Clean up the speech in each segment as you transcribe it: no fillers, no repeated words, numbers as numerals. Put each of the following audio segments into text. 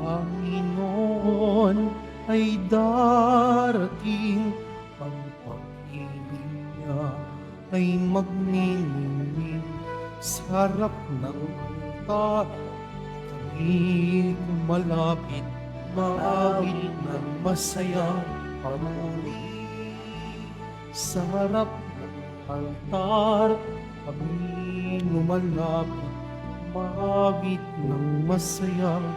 Panginoon ay darating, ang pag-ibig niya ay magniningning sa harap ng altar. Kami malapit, maawit ng masayang pamuli. Sa harap ng altar, kami lumalapit, maawit ng masayang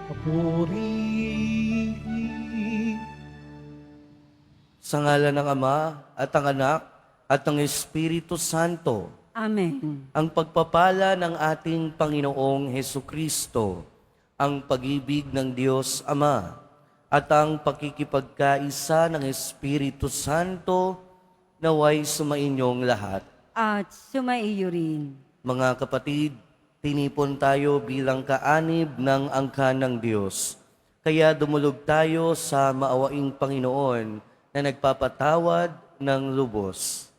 papuri. Sa ngalan ng Ama at ng Anak at ng Espiritu Santo, Amen. ang pagpapala ng ating Panginoong Hesukristo, ang pag-ibig ng Diyos Ama, at ang pakikipagkaisa ng Espiritu Santo naway sumainyong lahat. At sumaiyo rin. Mga kapatid, tinipon tayo bilang kaanib ng angkan ng Diyos. Kaya dumulog tayo sa maawaing Panginoon na nagpapatawad ng lubos.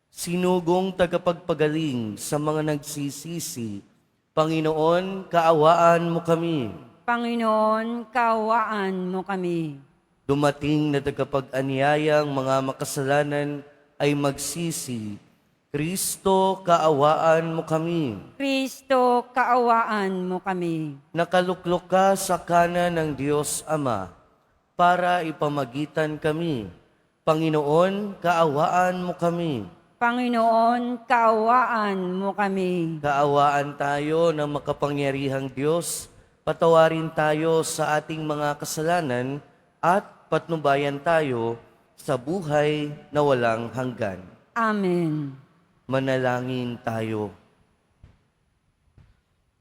Sinugong tagapagpagaling sa mga nagsisisi, Panginoon, kaawaan mo kami. Panginoon, kaawaan mo kami. Dumating na tagapag-anyayang mga makasalanan ay magsisi, Kristo, kaawaan mo kami. Kristo, kaawaan mo kami. Nakaluklok ka sa kanan ng Diyos Ama para ipamagitan kami. Panginoon, kaawaan mo kami. Panginoon, kaawaan mo kami. Kaawaan tayo ng makapangyarihang Diyos, patawarin tayo sa ating mga kasalanan at patnubayan tayo sa buhay na walang hanggan. Amen. Manalangin tayo.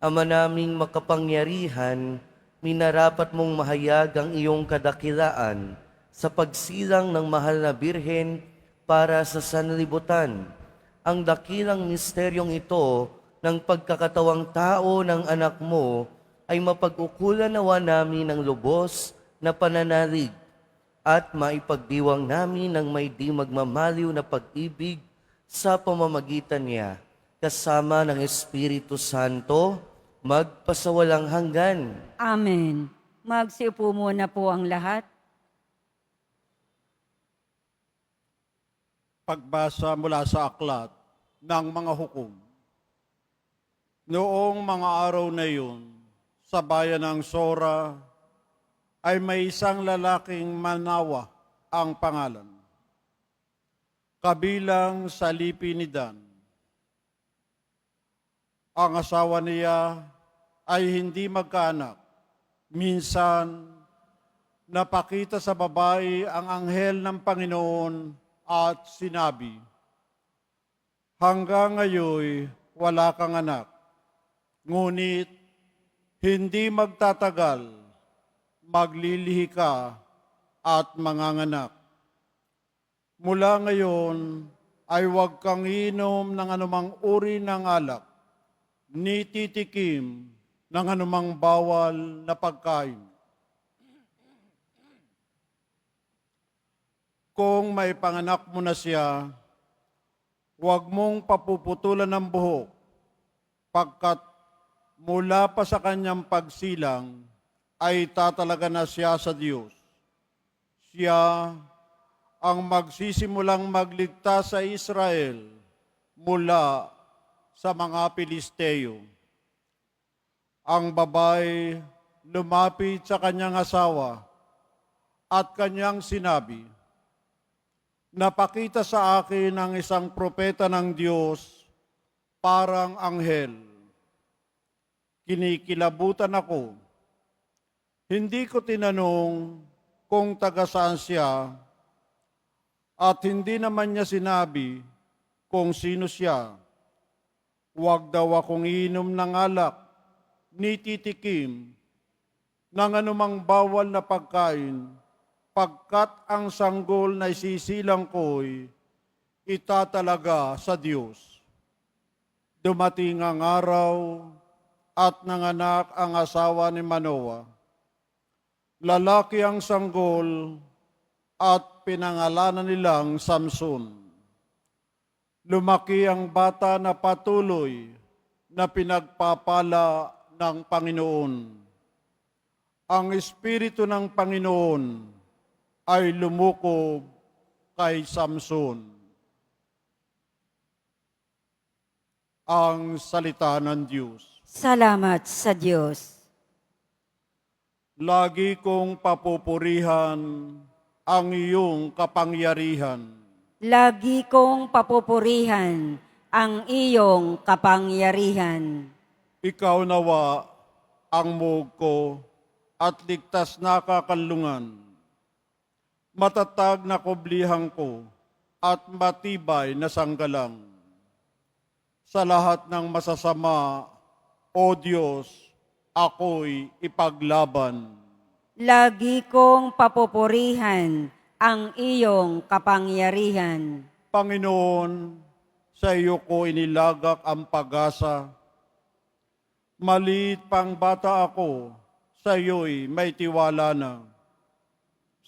Ama naming makapangyarihan, minarapat mong mahayag ang iyong kadakilaan sa pagsilang ng mahal na Birhen para sa sanlibutan. Ang dakilang misteryong ito ng pagkakatawang tao ng anak mo ay mapag-ukulan nawa namin ng lubos na pananalig at maipagdiwang namin ng may di magmamaliw na pag-ibig sa pamamagitan niya, kasama ng Espiritu Santo, magpasawalang hanggan. Amen. Magsiupo muna po ang lahat. Pagbasa mula sa aklat ng mga hukom. Noong mga araw na iyon, sa bayan ng Sora, ay may isang lalaking Manawa ang pangalan. Kabilang sa lipi ni Dan. Ang asawa niya ay hindi magkaanak. Minsan, napakita sa babae ang anghel ng Panginoon at sinabi, hanggang ngayon wala kang anak, ngunit hindi magtatagal, maglilihi ka at manganganak. Mula ngayon ay huwag kang inom ng anumang uri ng alak, ni titikim ng anumang bawal na pagkain. Kung may panganak mo na siya, huwag mong papuputulan ng buhok, pagkat mula pa sa kanyang pagsilang ay tatalaga na siya sa Diyos. Siya ang magsisimulang magligtas sa Israel mula sa mga Pilisteo. Ang babae lumapit sa kanyang asawa at kanyang sinabi, napakita sa akin ang isang propeta ng Diyos, parang anghel. Kinikilabutan ako. Hindi ko tinanong kung taga saan siya at hindi naman niya sinabi kung sino siya. Huwag daw akong iinom ng alak, ni titikim ng anumang bawal na pagkain, pagkat ang sanggol na isisilang ko'y itatalaga sa Diyos. Dumating ang araw at nanganak ang asawa ni Manoah. Lalaki ang sanggol at pinangalanan nilang Samson. Lumaki ang bata na patuloy na pinagpapala ng Panginoon. Ang Espiritu ng Panginoon ay lumukob kay Samson. Ang salita ng Diyos. Salamat sa Diyos. Lagi kong papupurihan ang iyong kapangyarihan. Lagi kong papupurihan ang iyong kapangyarihan. Ikaw nawa ang muog ko at ligtas na kakanlungan. Matatag na kublihan ko at matibay na sanggalang. Sa lahat ng masasama, O Diyos, ako'y ipaglaban. Lagi kong papupurihan ang iyong kapangyarihan. Panginoon, sa iyo ko inilagak ang pag-asa. Maliit pang bata ako, sa iyo'y may tiwala na.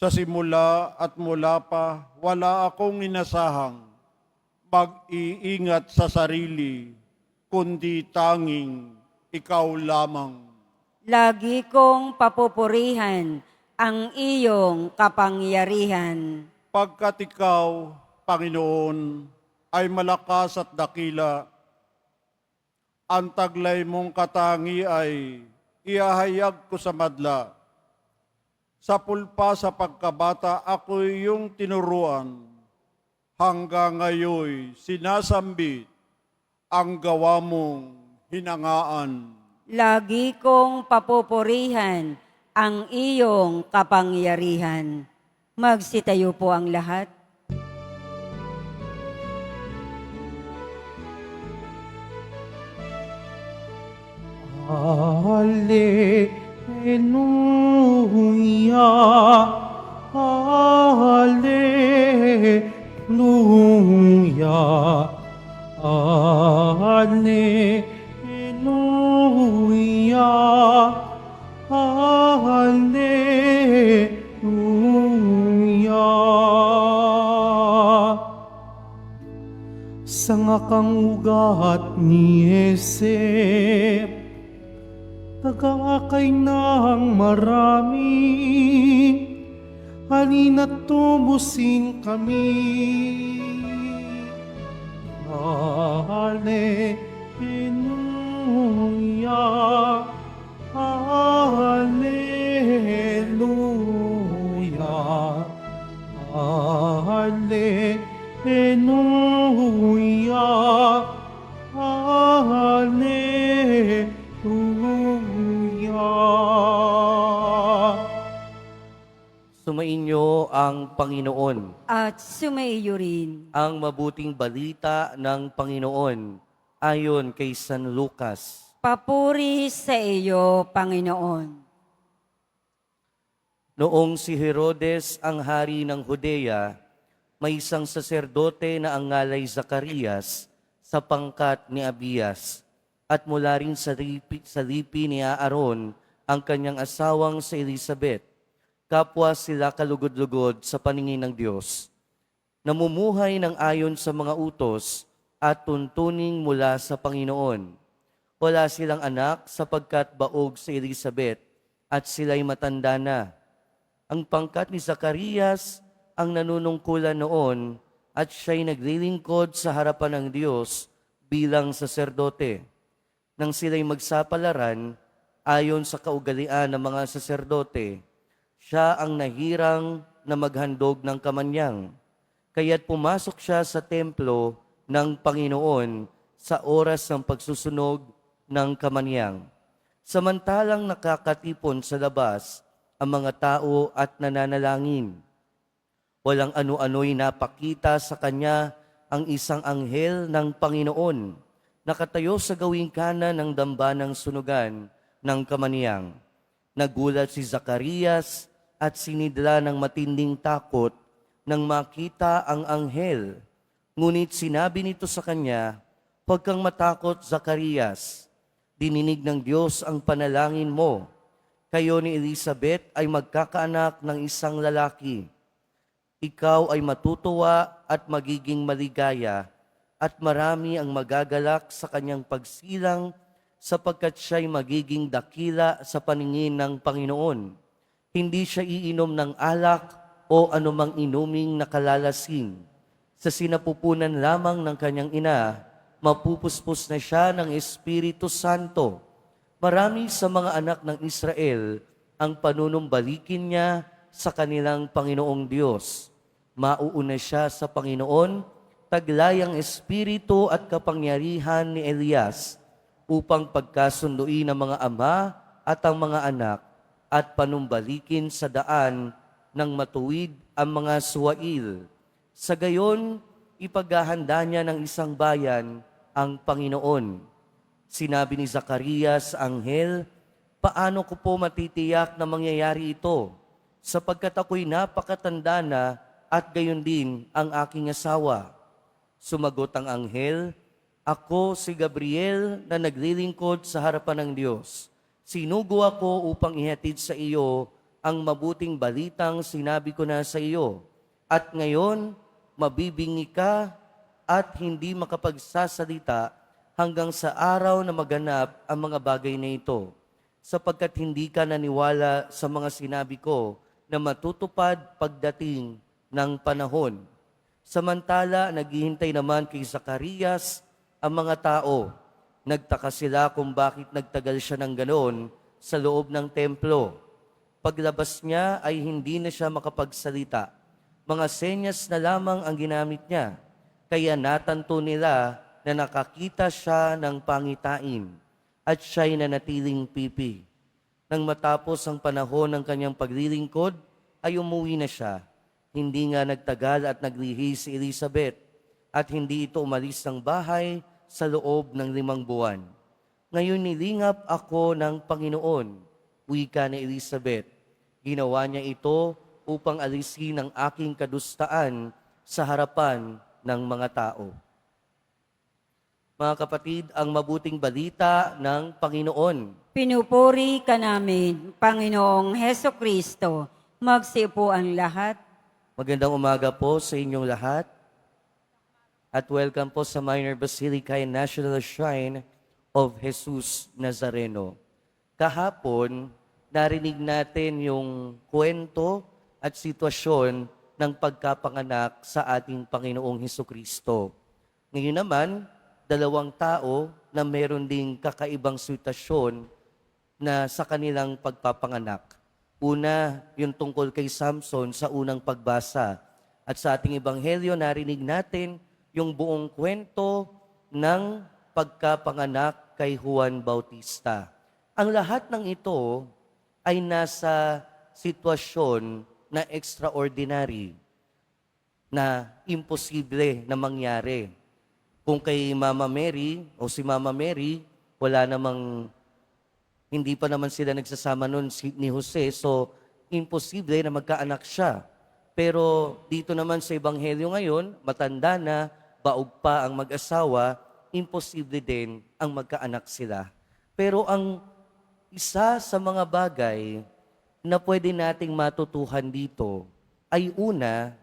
Sa simula at mula pa, wala akong inasahang mag-iingat sa sarili, kundi tanging ikaw lamang. Lagi kong papupurihan ang iyong kapangyarihan. Pagkat ikaw, Panginoon, ay malakas at dakila, ang taglay mong katangi ay iahayag ko sa madla. Sa pulpa sa pagkabata, ako'y iyong tinuruan. Hanggang ngayon, sinasambit ang gawa mong hinangaan. Lagi kong papupurihan ang iyong kapangyarihan. Magsitayo po ang lahat. Hallelujah, Hallelujah, Hallelujah, Hallelujah. Sanga kang ugat ni Esep, tagaakay ng marami, halina't tumusin kami. Hallelujah, Hallelujah, Hallelujah, Hallelujah. Sumainyo ang Panginoon. At sumaiyo rin. Ang mabuting balita ng Panginoon ayon kay San Lucas. Papuri sa iyo, Panginoon. Noong si Herodes ang hari ng Judea, may isang saserdote na ang ngalay Zacarias sa pangkat ni Abias, at mula rin sa lipi ni Aaron ang kanyang asawang si Elizabeth. Kapwa sila kalugod-lugod sa paningin ng Diyos. Namumuhay ng ayon sa mga utos at tuntuning mula sa Panginoon. Wala silang anak sapagkat baog si Elizabeth at sila'y matanda na. Ang pangkat ni Zacarias ang nanunungkulan noon at siya'y naglilingkod sa harapan ng Diyos bilang saserdote. Nang sila'y magsapalaran, ayon sa kaugalian ng mga saserdote, siya ang nahirang na maghandog ng kamanyang. Kaya't pumasok siya sa templo ng Panginoon sa oras ng pagsusunog ng kamanyang. Samantalang nakakatipon sa labas ang mga tao at nananalangin. Walang ano-ano'y napakita sa kanya ang isang anghel ng Panginoon, nakatayo sa gawing kanan ng dambanang sunugan ng kamanyang. Nagulat si Zacarias at sinidla ng matinding takot nang makita ang anghel. Ngunit sinabi nito sa kanya, "Huwag kang matakot, Zacarias. Dininig ng Diyos ang panalangin mo. Kayo ni Elizabeth ay magkakaanak ng isang lalaki. Ikaw ay matutuwa at magiging maligaya, at marami ang magagalak sa kanyang pagsilang sapagkat siya'y magiging dakila sa paningin ng Panginoon. Hindi siya iinom ng alak o anumang inuming nakalalasing. Sa sinapupunan lamang ng kanyang ina, mapupuspos na siya ng Espiritu Santo. Marami sa mga anak ng Israel ang panunumbalikin niya sa kanilang Panginoong Diyos. Mauuna siya sa Panginoon, taglay ang espiritu at kapangyarihan ni Elias upang pagkasunduin ang mga ama at ang mga anak at panumbalikin sa daan ng matuwid ang mga suwail. Sa gayon, ipaghahanda niya ng isang bayan ang Panginoon. Sinabi ni Zacarias sa anghel, "Paano ko po matitiyak na mangyayari ito? Sapagkat ako'y napakatanda na at gayon din ang aking asawa." Sumagot ang anghel, "Ako si Gabriel na naglilingkod sa harapan ng Diyos. Sinugo ako upang ihatid sa iyo ang mabuting balitang sinabi ko na sa iyo. At ngayon, mabibingi ka at hindi makapagsasalita hanggang sa araw na maganap ang mga bagay na ito, sapagkat hindi ka naniwala sa mga sinabi ko na matutupad pagdating ng panahon." Samantala, naghihintay naman kay Zacarias ang mga tao. Nagtaka sila kung bakit nagtagal siya ng ganoon sa loob ng templo. Paglabas niya ay hindi na siya makapagsalita. Mga senyas na lamang ang ginamit niya. Kaya natanto nila na nakakita siya ng pangitain at siya'y nanatiling pipi. Nang matapos ang panahon ng kanyang paglilingkod, ay umuwi na siya. Hindi nga nagtagal at naglihi si Elizabeth at hindi ito umalis ng bahay sa loob ng 5 buwan. "Ngayon nilingap ako ng Panginoon," wika ni Elizabeth. "Ginawa niya ito upang alisin ang aking kadustaan sa harapan ng mga tao." Mga kapatid, ang mabuting balita ng Panginoon. Pinupuri ka namin, Panginoong Heso Kristo. Magsiupo ang lahat. Magandang umaga po sa inyong lahat at welcome po sa Minor Basilica and National Shrine of Jesus Nazareno. Kahapon, narinig natin yung kwento at sitwasyon ng pagkapanganak sa ating Panginoong Hesukristo. Ngayon naman, 2 tao na meron ding kakaibang sitwasyon na sa kanilang pagpapanganak. Una, yung tungkol kay Samson sa unang pagbasa. At sa ating ebanghelyo, narinig natin yung buong kwento ng pagkapanganak kay Juan Bautista. Ang lahat ng ito ay nasa sitwasyon na extraordinary, na imposible na mangyari. Kung kay Mama Mary o si Mama Mary, wala namang hindi pa naman sila nagsasama noon ni Jose, so imposible na magkaanak siya. Pero dito naman sa Ebanghelyo ngayon, matanda na, baog pa ang mag-asawa, imposible din ang magkaanak sila. Pero ang isa sa mga bagay na pwede nating matutuhan dito ay una,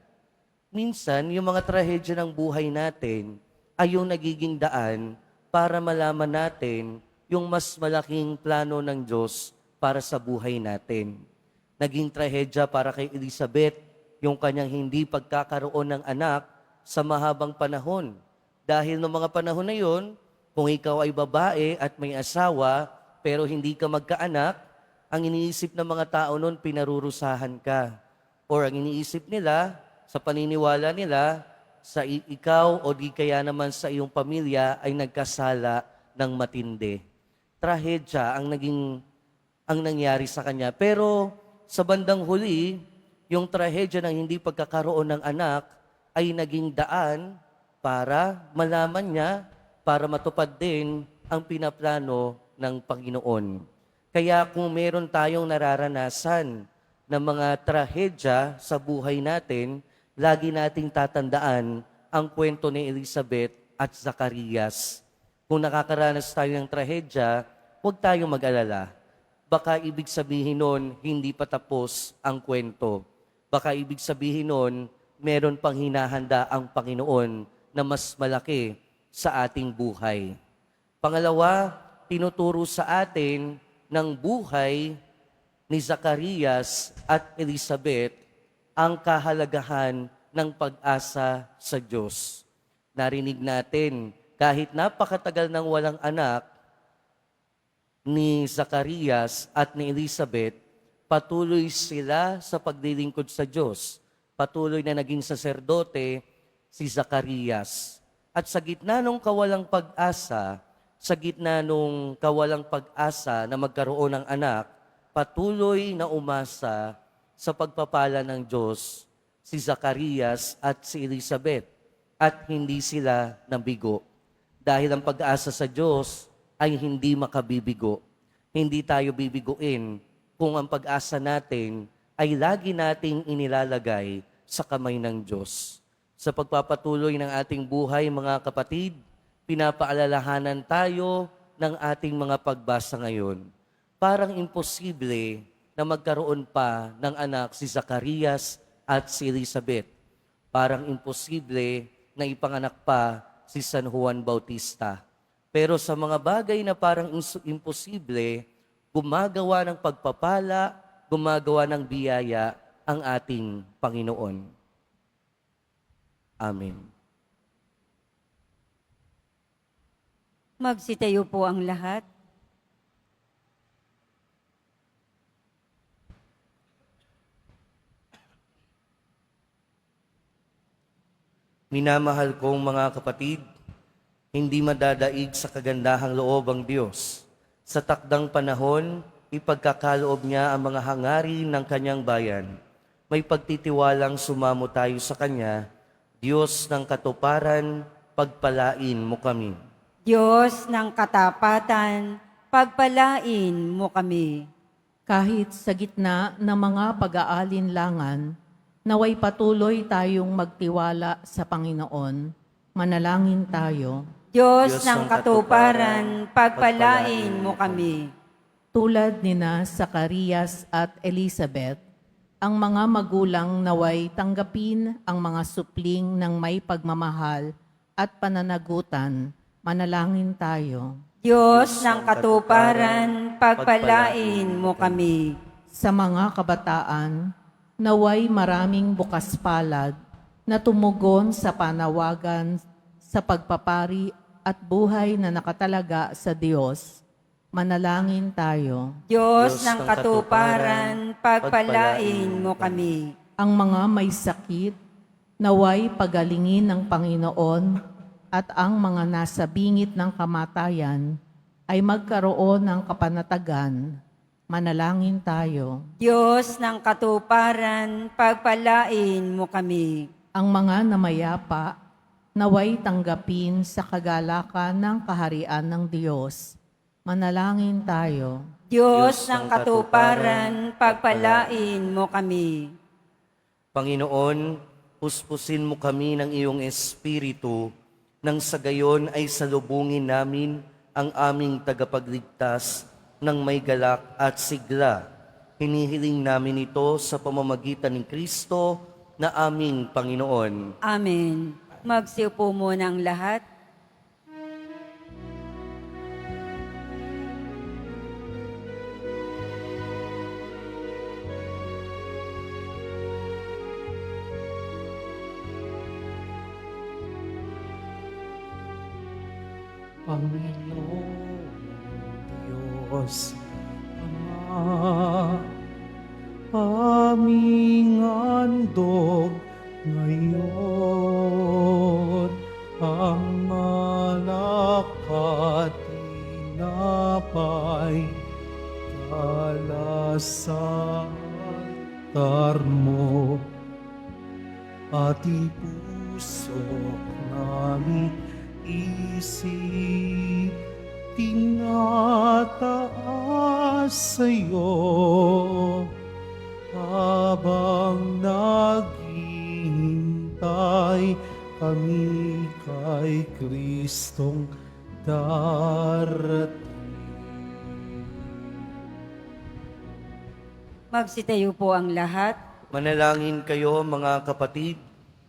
minsan yung mga trahedya ng buhay natin ay yung nagiging daan para malaman natin yung mas malaking plano ng Diyos para sa buhay natin. Naging trahedya para kay Elizabeth yung kanyang hindi pagkakaroon ng anak sa mahabang panahon. Dahil noong mga panahon na yon, kung ikaw ay babae at may asawa pero hindi ka magkaanak, ang iniisip ng mga tao noon, pinarurusahan ka. Or ang iniisip nila, sa paniniwala nila, sa ikaw o di kaya naman sa iyong pamilya ay nagkasala ng matindi. Trahedya ang nangyari sa kanya. Pero sa bandang huli, yung trahedya ng hindi pagkakaroon ng anak ay naging daan para malaman niya, para matupad din ang pinaplano ng Panginoon. Kaya kung meron tayong nararanasan ng mga trahedya sa buhay natin, lagi nating tatandaan ang kwento ni Elizabeth at Zacarias. Kung nakakaranas tayo ng trahedya, huwag tayong mag-alala. Baka ibig sabihin nun, hindi pa tapos ang kwento. Baka ibig sabihin nun, meron pang hinahanda ang Panginoon na mas malaki sa ating buhay. Pangalawa, tinuturo sa atin ng buhay ni Zacarias at Elizabeth ang kahalagahan ng pag-asa sa Diyos. Narinig natin, kahit napakatagal nang walang anak ni Zacarias at ni Elizabeth, patuloy sila sa paglilingkod sa Diyos. Patuloy na naging saserdote si Zacarias. At sa gitna ng kawalang pag-asa, na magkaroon ng anak, patuloy na umasa sa pagpapala ng Diyos si Zacarias at si Elizabeth, at hindi sila nabigo. Dahil ang pag-asa sa Diyos ay hindi makabibigo. Hindi tayo bibiguin kung ang pag-asa natin ay lagi nating inilalagay sa kamay ng Diyos. Sa pagpapatuloy ng ating buhay, mga kapatid, pinapaalalahanan tayo ng ating mga pagbasa ngayon. Parang imposible na magkaroon pa ng anak si Zacarias at si Elizabeth. Parang imposible na ipanganak pa si San Juan Bautista. Pero sa mga bagay na parang imposible, gumagawa ng pagpapala, gumagawa ng biyaya ang ating Panginoon. Amen. Magsitayo po ang lahat. Minamahal kong mga kapatid, hindi madadaig sa kagandahang loob ang Diyos. Sa takdang panahon, ipagkakaloob niya ang mga hangarin ng kanyang bayan. May pagtitiwalang sumamo tayo sa Kanya. Diyos ng katuparan, pagpalain mo kami. Diyos ng katapatan, pagpalain mo kami. Kahit sa gitna ng mga pag-aalinlangan, naway patuloy tayong magtiwala sa Panginoon. Manalangin tayo. Diyos ng katuparan, pagpalain mo kami. Tulad nina Zacarias at Elizabeth, ang mga magulang naway tanggapin ang mga supling ng may pagmamahal at pananagutan. Manalangin tayo. Diyos ng katuparan, pagpalain mo kami. Sa mga kabataan, naway maraming bukas palad na tumugon sa panawagan sa pagpapari at buhay na nakatalaga sa Diyos. Manalangin tayo. Diyos ng katuparan, pagpalain mo kami. Ang mga may sakit, naway pagalingin ng Panginoon, at ang mga nasa bingit ng kamatayan ay magkaroon ng kapanatagan. Manalangin tayo. Diyos ng katuparan, pagpalain mo kami. Ang mga namayapa, naway tanggapin sa kagalakan ng kaharian ng Diyos. Manalangin tayo. Diyos ng katuparan, pagpalain mo kami. Panginoon, puspusin mo kami ng iyong Espiritu, nang sa gayon ay salubungin namin ang aming tagapagligtas ng may galak at sigla. Hinihiling namin ito sa pamamagitan ni Kristo na aming Panginoon. Amen. Magsiupo muna ang lahat. Panginoon Diyos Ama, aming handog ngayon ang malakat tinapay dala sa altar mo at ipusok namin isip tinataas sa'yo habang naghihintay kami kay Kristong darating. Magsitayo po ang lahat. Manalangin kayo mga kapatid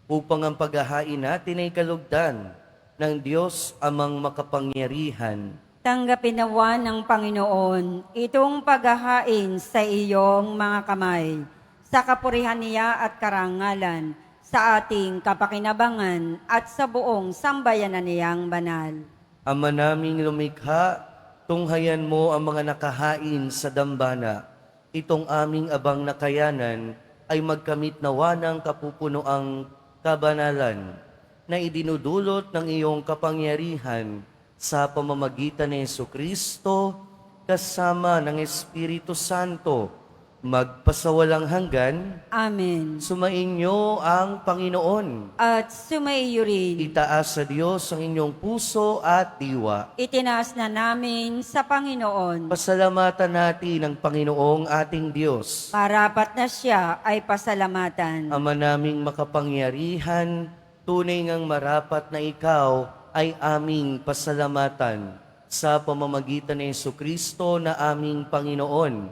upang ang paghahain natin ay kalugdan ng Diyos amang makapangyarihan, Tanggapin nawa ng Panginoon itong paghahain sa iyong mga kamay, sa kapurihan niya at karangalan, sa ating kapakinabangan at sa buong sambayanan niyang banal. Ama naming lumikha, tunghayan mo ang mga nakahain sa dambana. Itong aming abang nakayanan ay magkamit nawa ng kapupunoang kabanalan na idinudulot ng iyong kapangyarihan sa pamamagitan ni Jesucristo kasama ng Espiritu Santo, magpasawalang hanggan. Amen. Sumainyo ang Panginoon. At sumaiyo rin, Itaas sa Diyos ang inyong puso at diwa. itinaas na namin sa Panginoon. Pasalamatan natin ang Panginoong ating Diyos. Parapat na siya ay pasalamatan. Ama naming makapangyarihan, tunay ngang marapat na ikaw ay aming pasalamatan sa pamamagitan ni Jesucristo na aming Panginoon.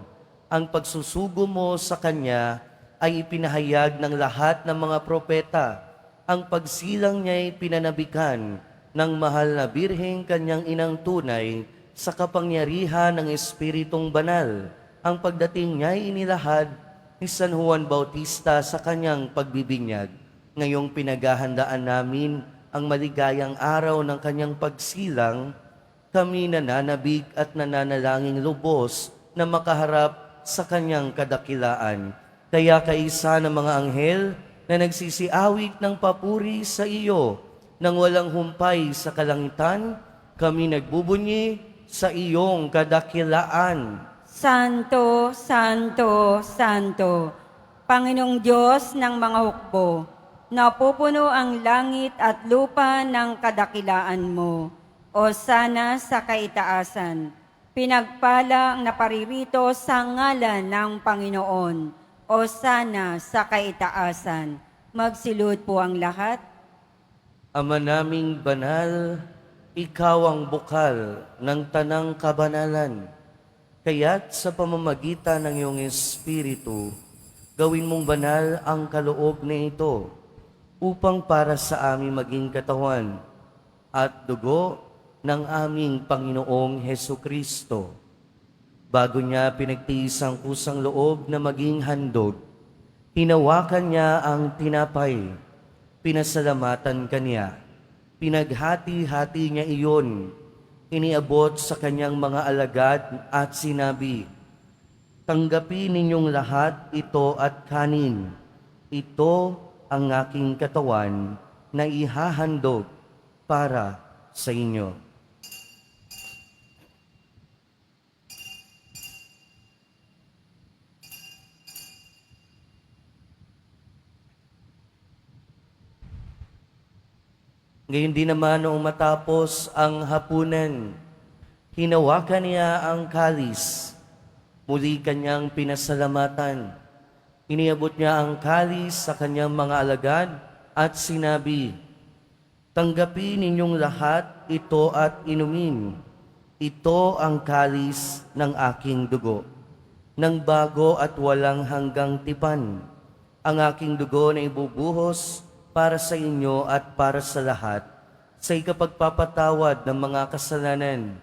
Ang pagsusugo mo sa Kanya ay ipinahayag ng lahat ng mga propeta. Ang pagsilang niya ay pinanabikan ng mahal na Birheng Kanyang inang tunay sa kapangyarihan ng Espiritong Banal. Ang pagdating niya ay inilahad ni San Juan Bautista sa kanyang pagbibinyag. Ngayong pinaghahandaan namin ang maligayang araw ng kanyang pagsilang, kami nananabig at nananalangin lubos na makaharap sa kanyang kadakilaan. Kaya kaisa ng mga anghel na nagsisiawit ng papuri sa iyo, nang walang humpay sa kalangitan, kami nagbubunyi sa iyong kadakilaan. Santo, Santo, Santo, Panginoong Diyos ng mga hukbo, napupuno ang langit at lupa ng kadakilaan mo. O sana sa kaitaasan, pinagpala ang naparirito sa ngalan ng Panginoon. O sana sa kaitaasan, magsilud po ang lahat. Ama naming banal, ikaw ang bukal ng tanang kabanalan. Kaya't sa pamamagitan ng iyong Espiritu, gawin mong banal ang kaloob na ito, upang para sa amin maging katawan at dugo ng aming Panginoong Hesukristo. Bago niya pinagtiis ang kusang loob na maging handog, hinawakan niya ang tinapay, pinasalamatan kaniya, pinaghati-hati niya iyon, iniabot sa kanyang mga alagad at sinabi, "Tanggapin ninyong lahat ito at kanin. Ito ang aking katawan na ihahandog para sa inyo." Ngayon din naman noong matapos ang hapunan, hinawakan niya ang kalis, muli kanyang pinasalamatan. Iniabot niya ang kalis sa kanyang mga alagad at sinabi, "Tanggapin ninyong lahat ito at inumin. Ito ang kalis ng aking dugo, ng bago at walang hanggang tipan. Ang aking dugo na ibubuhos para sa inyo at para sa lahat, sa ikapagpapatawad ng mga kasalanan.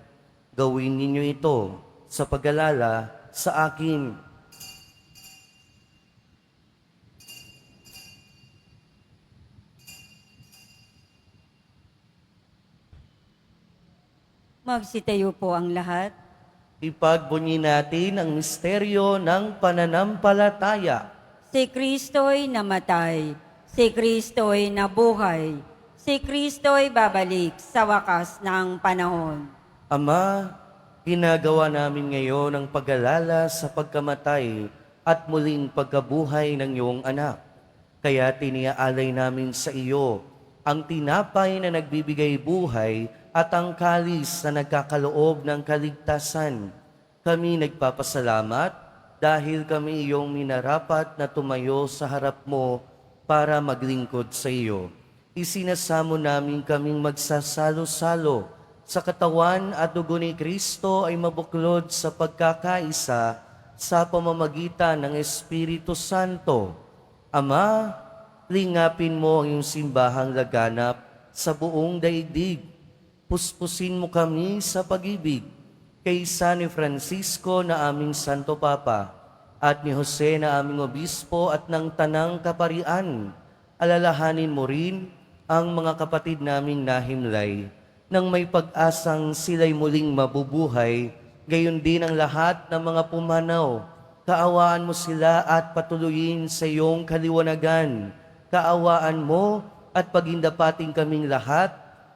Gawin ninyo ito sa pag-alala sa akin." Magsitayo po ang lahat. Ipagbunyi natin ang misteryo ng pananampalataya. Si Kristo'y namatay, si Kristo'y nabuhay, si Kristo'y babalik sa wakas ng panahon. Ama, ginagawa namin ngayon ang pag-alala sa pagkamatay at muling pagkabuhay ng iyong anak. Kaya tiniaalay namin sa iyo ang tinapay na nagbibigay buhay at ang kalis na nagkakaloob ng kaligtasan. Kami nagpapasalamat dahil kami iyong minarapat na tumayo sa harap mo para maglingkod sa iyo. Isinasamo namin kaming magsasalo-salo sa katawan at dugo ni Kristo ay mabuklod sa pagkakaisa sa pamamagitan ng Espiritu Santo. Ama, lingapin mo ang iyong simbahang laganap sa buong daigdig. Puspusin mo kami sa pag-ibig kay San Francisco na aming Santo Papa at ni Jose na aming Obispo at ng Tanang Kaparian. Alalahanin mo rin ang mga kapatid naming nahimlay nang may pag-asang sila'y muling mabubuhay, gayon din ang lahat ng mga pumanaw. Kaawaan mo sila at patuloyin sa iyong kaliwanagan. Kaawaan mo at pagindapating kaming lahat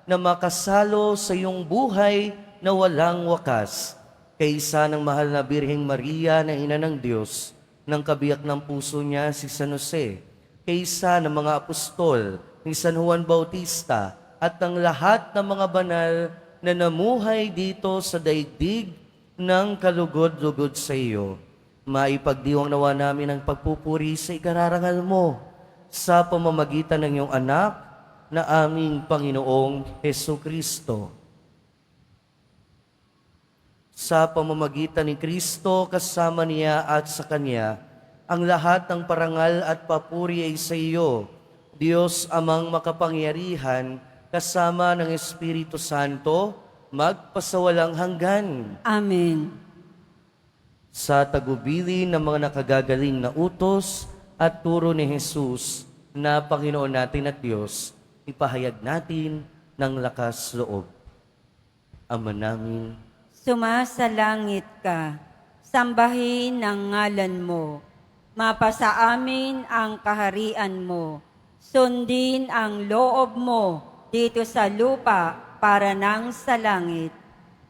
na makasalo sa iyong buhay na walang wakas. Kaysa ng mahal na Birheng Maria na Ina ng Diyos, ng kabiyak ng puso niya si San Jose, kaysa ng mga apostol ni San Juan Bautista, at ng lahat ng mga banal na namuhay dito sa daigdig ng kalugod-lugod sa iyo. Maipagdiwang nawa namin ang pagpupuri sa ikararangal mo sa pamamagitan ng iyong anak na aming Panginoong Hesu Kristo. Sa pamamagitan ni Kristo, kasama niya at sa Kanya, ang lahat ng parangal at papuri ay sa iyo, Diyos amang makapangyarihan, kasama ng Espiritu Santo, magpasawalang hanggan. Amen. Sa tagubili ng mga nakagagaling na utos at turo ni Jesus na Panginoon natin at Diyos, ipahayag natin ng lakas loob. Ama namin, Sumasalangit ka, sambahin ang ngalan mo, mapasa amin ang kaharian mo, sundin ang loob mo dito sa lupa para nang sa langit.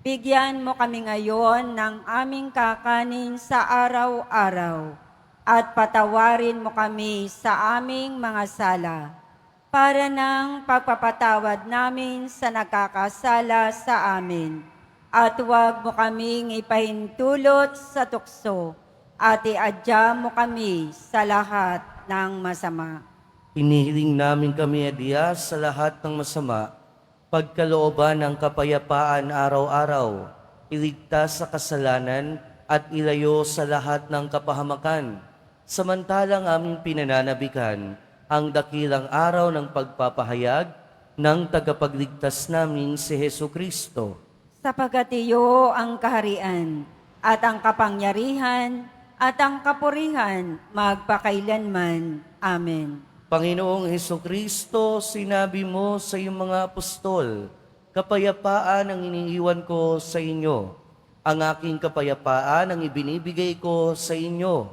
Bigyan mo kami ngayon ng aming kakanin sa araw-araw at patawarin mo kami sa aming mga sala para nang pagpapatawad namin sa nakakasala sa amin. At huwag mo kaming ipahintulot sa tukso at iadya mo kami sa lahat ng masama. inihiling namin kami adiya sa lahat ng masama, pagkalooban ng kapayapaan araw-araw, iligtas sa kasalanan at ilayo sa lahat ng kapahamakan, samantalang aming pinananabikan ang dakilang araw ng pagpapahayag ng tagapagligtas namin si Hesu Kristo. Sapagkat iyo ang kaharian at ang kapangyarihan at ang kapurihan magpakailanman. Amen. Panginoong Hesu Kristo, sinabi mo sa iyong mga apostol, kapayapaan ang iniiwan ko sa inyo. Ang aking kapayapaan ang ibinibigay ko sa inyo.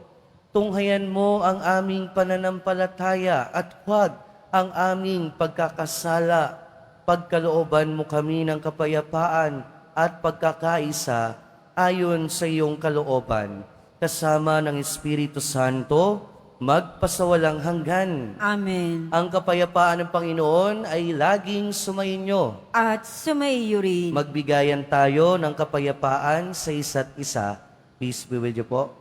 Tunghayan mo ang aming pananampalataya at huwag ang aming pagkakasala. Pagkalooban mo kami ng kapayapaan at pagkakaisa ayon sa iyong kalooban, kasama ng Espiritu Santo, magpasawalang hanggan. Amen. Ang kapayapaan ng Panginoon ay laging sumainyo. At sumaiyo rin. Magbigayan tayo ng kapayapaan sa isa't isa. Peace be with you po.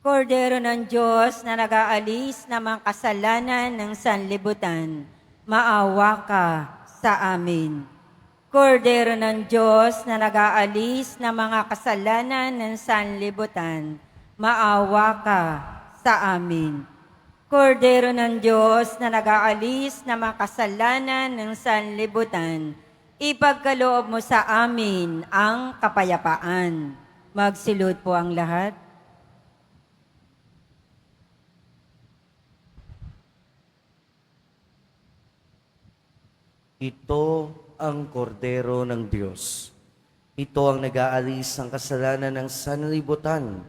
Kordero ng Diyos na nag-aalis ng mga kasalanan ng sanlibutan, maawa ka sa amin. Kordero ng Diyos na nag-aalis ng mga kasalanan ng sanlibutan, maawa ka sa amin. Kordero ng Diyos na nag-aalis ng mga kasalanan ng sanlibutan, ipagkaloob mo sa amin ang kapayapaan. Magsilod po ang lahat. Ito ang kordero ng Diyos. Ito ang nag-aalis ng kasalanan ng sanlibutan.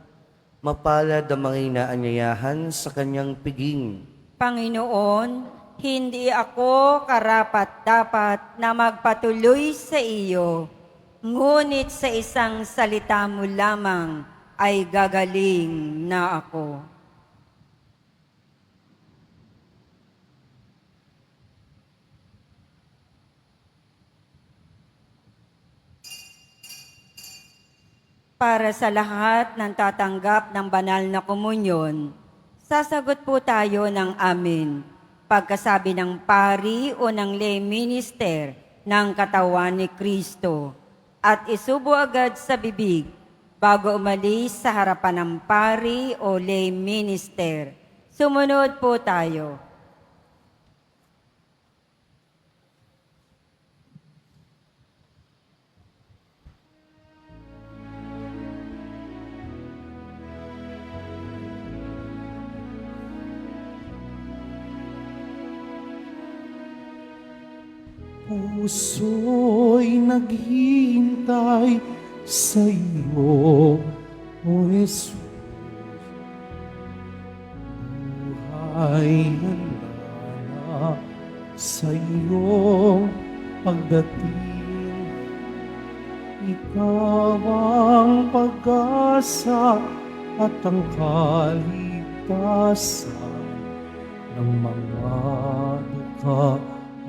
Mapalad ang mga inaanyayahan sa kanyang piging. Panginoon, hindi ako karapat-dapat na magpatuloy sa iyo, ngunit sa isang salita mo lamang ay gagaling na ako. Para sa lahat ng tatanggap ng banal na komunyon, sasagot po tayo ng amen. Pagkasabi ng pari o ng lay minister ng katawan ni Kristo at isubo agad sa bibig bago umalis sa harapan ng pari o lay minister. Sumunod po tayo. Puso'y naghihintay sa iyo, O Jesus. Buhay handa na sa iyong pagdating. Ikaw ang pag-asa at ang kaligtasan ng mga dukha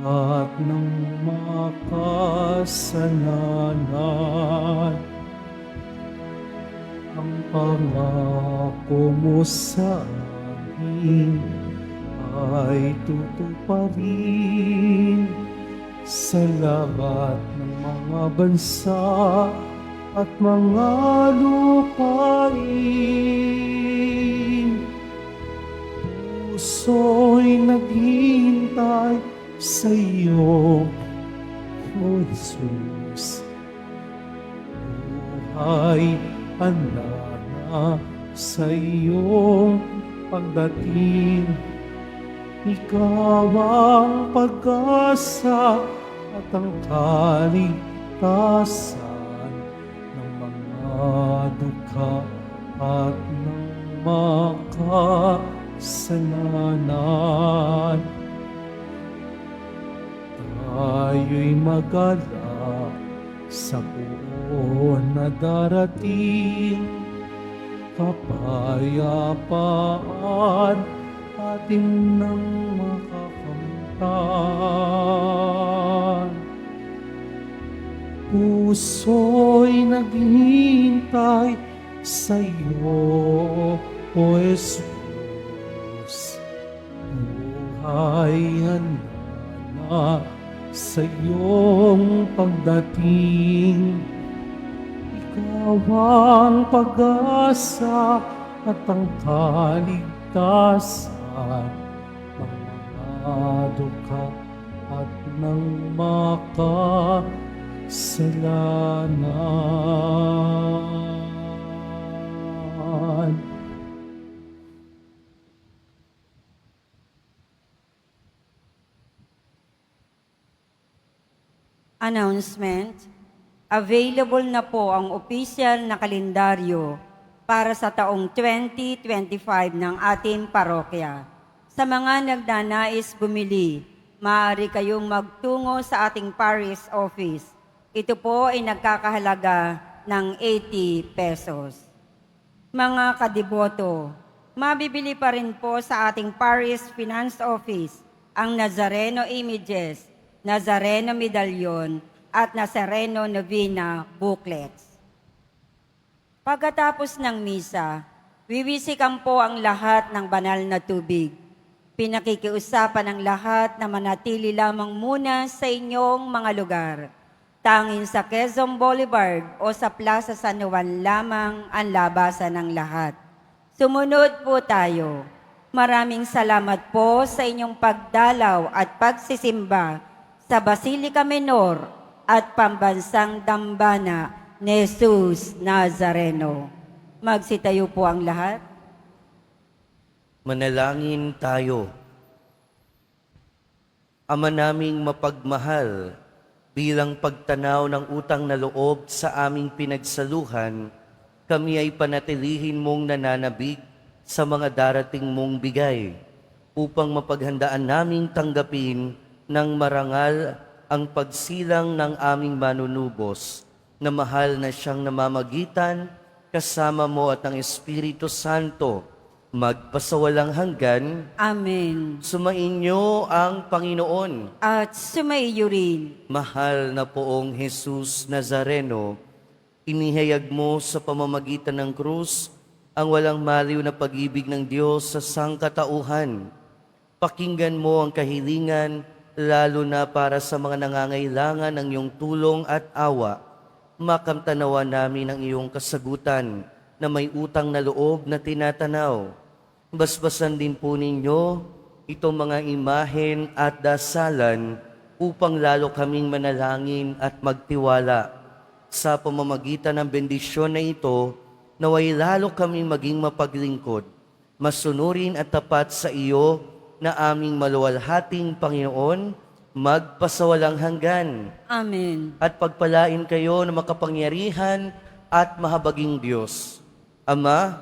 at ng makasalanan. Ang pangako mo sa amin ay tutuparin sa lahat ng mga bansa at mga lupain. Puso'y naghihintay sa iyo, O Jesus. Buhay handa na sa iyong pagdating. Ikaw ang pag-asa at ang kaligtasan ng mga dukha at ng makasalanan. Tayo'y magala sa buon na darating, kapayapaan atin nang makakamtan. Puso'y naghihintay sa iyo, O Jesus. Buhay handa na sa iyong pagdating. Ikaw ang pag-asa at ang kaligtasan ng mga dukha at ng makasalanan. Announcement. Available na po ang opisyal na kalendaryo para sa taong 2025 ng ating parokya. Sa mga nagdanais bumili, maaari kayong magtungo sa ating parish office. Ito po ay nagkakahalaga ng 80 pesos. Mga kadiboto, mabibili pa rin po sa ating parish finance office ang Nazareno images, Nazareno medalyon, at Nazareno novena booklets. Pagkatapos ng misa, wiwisikan po ang lahat ng banal na tubig. Pinakikiusapan ng lahat na manatili lamang muna sa inyong mga lugar. Tanging sa Quezon Boulevard o sa Plaza San Juan lamang ang labasan ng lahat. Sumunod po tayo. Maraming salamat po sa inyong pagdalaw at pagsisimba sa Basilica Menor at Pambansang Dambana ni Jesus Nazareno. Magsitayo po ang lahat. Manalangin tayo. Ama naming mapagmahal, bilang pagtanaw ng utang na loob sa aming pinagsaluhan, kami ay panatilihin mong nananabik sa mga darating mong bigay, upang mapaghandaan naming tanggapin ng marangal ang pagsilang ng aming manunubos, na mahal na siyang namamagitan kasama mo at ng Espiritu Santo, magpasawalang hanggan. Amen. Sumainyo ang Panginoon. At sumaiyo rin. Mahal na poong Jesus Nazareno, inihayag mo sa pamamagitan ng krus ang walang maliw na pag-ibig ng Diyos sa sangkatauhan. Pakinggan mo ang kahilingan, lalo na para sa mga nangangailangan ng iyong tulong at awa. Makamtanawa namin ang iyong kasagutan na may utang na loob na tinatanaw. Basbasan din po ninyo itong mga imahen at dasalan upang lalo kaming manalangin at magtiwala. Sa pamamagitan ng bendisyon na ito, naway lalo kaming maging mapaglingkod, masunurin at tapat sa iyo na aming maluwalhating Panginoon, magpasawalang hanggan. Amen. At pagpalain kayo ng makapangyarihan at mahabaging Diyos, Ama,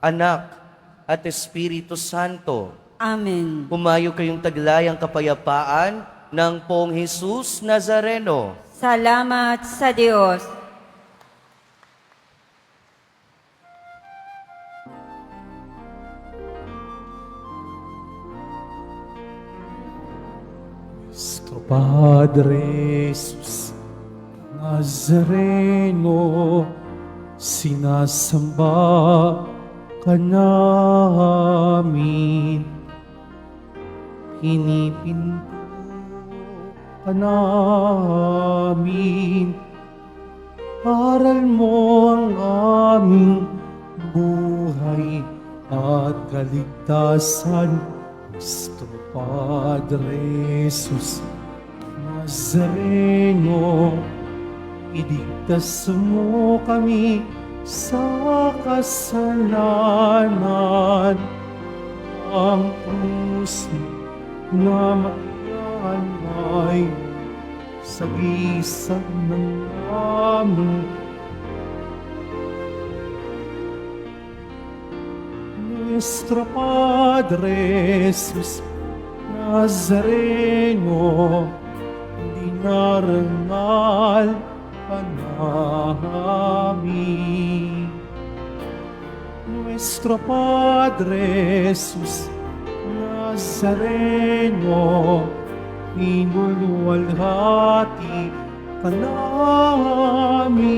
Anak, at Espiritu Santo. Amen. Humayo kayong taglayang kapayapaan ng Poong Jesus Nazareno. Salamat sa Diyos. Nuestro Padre Jesus Nazareno, sinasamba ka namin, pinipinto ka namin, aral mo ang aming buhay at kaligtasan. Nuestro Padre Jesus Nazareno, iligtas mo kami sa kasalanan. Ang krus na matiyan ay sagisag ng aming Nuestro Padre Jesus Nazareno, dinarangal ka namin. Nuestro Padre Jesus Nazareno, pinulwalhati ka namin.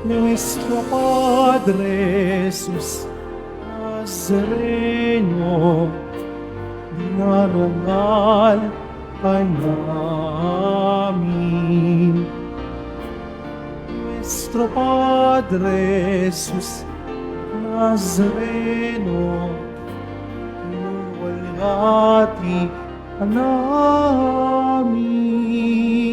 Nuestro Padre Jesus Nazareno, dinarangal ka namin. Nuestro Padre Jesus Nazareno, pinulwalhati ka namin. Nuestro Padre Jesus Nazareno, dinarangal ka namin. Nuestro Padre Jesus Nazareno, pinulwalhati ka namin. Nuestro Padre Jesus Nazareno, pinulwalhati ka namin. Nuestro Padre Jesus Nazareno, pinulwalhati ka namin. Nuestro Padre Jesus Nazareno, pinulwalhati ka namin. Nuestro Padre Jesus Nazareno, pinulwalhati ka namin.